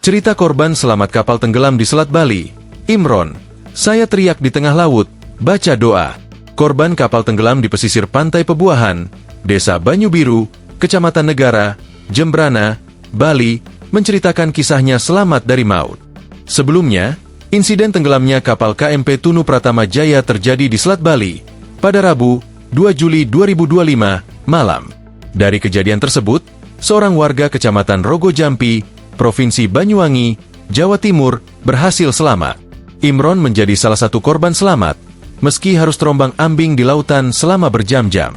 Cerita korban selamat kapal tenggelam di Selat Bali. Imron, saya teriak di tengah laut, baca doa. Korban kapal tenggelam di pesisir Pantai Pebuahan, Desa Banyu Biru, Kecamatan Negara, Jembrana, Bali, menceritakan kisahnya selamat dari maut. Sebelumnya, insiden tenggelamnya kapal KMP Tunu Pratama Jaya terjadi di Selat Bali pada Rabu, 2 Juli 2025, malam. Dari kejadian tersebut, seorang warga Kecamatan Rogo Jampi, Provinsi Banyuwangi, Jawa Timur, berhasil selamat. Imron menjadi salah satu korban selamat, meski harus terombang-ambing di lautan selama berjam-jam.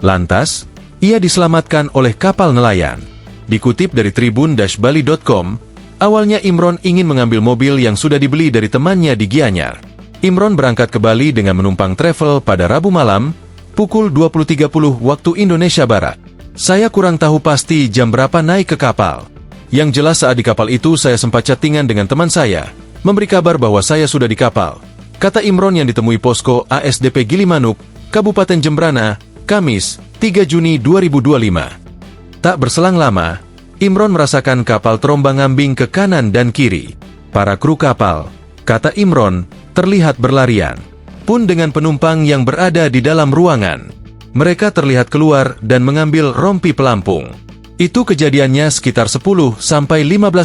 Lantas, ia diselamatkan oleh kapal nelayan. Dikutip dari tribun-bali.com, awalnya Imron ingin mengambil mobil yang sudah dibeli dari temannya di Gianyar. Imron berangkat ke Bali dengan menumpang travel pada Rabu malam, pukul 20.30 waktu Indonesia Barat. Saya kurang tahu pasti jam berapa naik ke kapal. Yang jelas saat di kapal itu saya sempat chattingan dengan teman saya, memberi kabar bahwa saya sudah di kapal, kata Imron yang ditemui posko ASDP Gilimanuk, Kabupaten Jembrana, Kamis, 3 Juni 2025. Tak berselang lama, Imron merasakan kapal terombang-ambing ke kanan dan kiri. Para kru kapal, kata Imron, terlihat berlarian. Pun dengan penumpang yang berada di dalam ruangan, mereka terlihat keluar dan mengambil rompi pelampung. Itu kejadiannya sekitar 10-15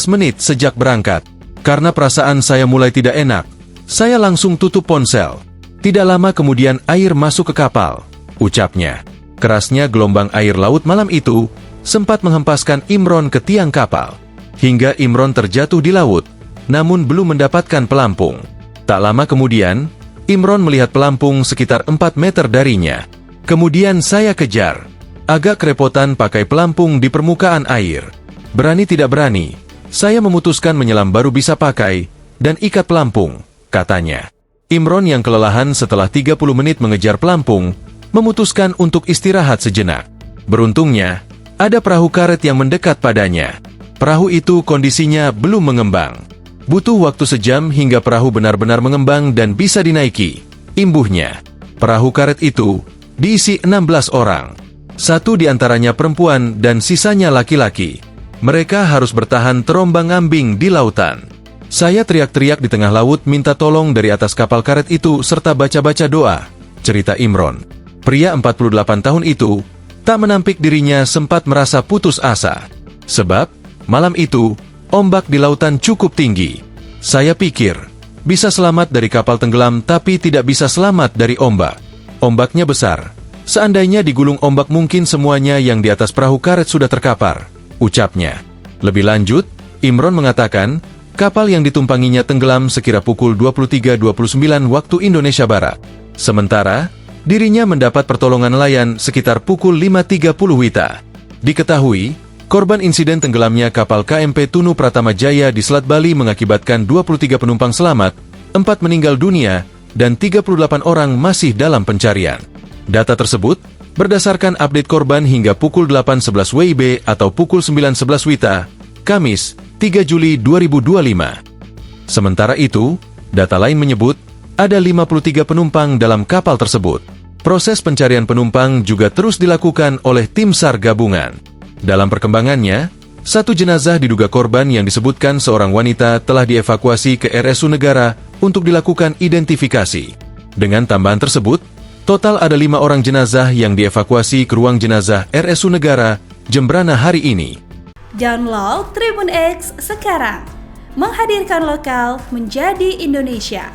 menit sejak berangkat. Karena perasaan saya mulai tidak enak, saya langsung tutup ponsel. Tidak lama kemudian air masuk ke kapal, ucapnya. Kerasnya gelombang air laut malam itu sempat menghempaskan Imron ke tiang kapal, hingga Imron terjatuh di laut, namun belum mendapatkan pelampung. Tak lama kemudian, Imron melihat pelampung sekitar 4 meter darinya. Kemudian saya kejar. Agak kerepotan pakai pelampung di permukaan air. Berani tidak berani, saya memutuskan menyelam baru bisa pakai, dan ikat pelampung, katanya. Imron yang kelelahan setelah 30 menit mengejar pelampung, memutuskan untuk istirahat sejenak. Beruntungnya, ada perahu karet yang mendekat padanya. Perahu itu kondisinya belum mengembang. Butuh waktu sejam hingga perahu benar-benar mengembang dan bisa dinaiki. Imbuhnya, perahu karet itu diisi 16 orang. 1 di antaranya perempuan dan sisanya laki-laki. Mereka harus bertahan terombang-ambing di lautan. Saya teriak-teriak di tengah laut minta tolong dari atas kapal karet itu serta baca-baca doa, cerita Imron. Pria 48 tahun itu tak menampik dirinya sempat merasa putus asa. Sebab, malam itu, ombak di lautan cukup tinggi. Saya pikir, bisa selamat dari kapal tenggelam tapi tidak bisa selamat dari ombak. Ombaknya besar. Seandainya digulung ombak mungkin semuanya yang di atas perahu karet sudah terkapar, ucapnya. Lebih lanjut, Imron mengatakan, kapal yang ditumpanginya tenggelam sekira pukul 23.29 waktu Indonesia Barat. Sementara, dirinya mendapat pertolongan nelayan sekitar pukul 5.30 WITA. Diketahui, korban insiden tenggelamnya kapal KMP Tunu Pratama Jaya di Selat Bali mengakibatkan 23 penumpang selamat, 4 meninggal dunia, dan 38 orang masih dalam pencarian. Data tersebut berdasarkan update korban hingga pukul 8.11 WIB atau pukul 9.11 WITA, Kamis, 3 Juli 2025. Sementara itu, data lain menyebut ada 53 penumpang dalam kapal tersebut. Proses pencarian penumpang juga terus dilakukan oleh tim SAR gabungan. Dalam perkembangannya, 1 jenazah diduga korban yang disebutkan seorang wanita telah dievakuasi ke RSU Negara untuk dilakukan identifikasi. Dengan tambahan tersebut, total ada 5 orang jenazah yang dievakuasi ke ruang jenazah RSU Negara, Jembrana hari ini. Download Tribun X sekarang, menghadirkan lokal menjadi Indonesia.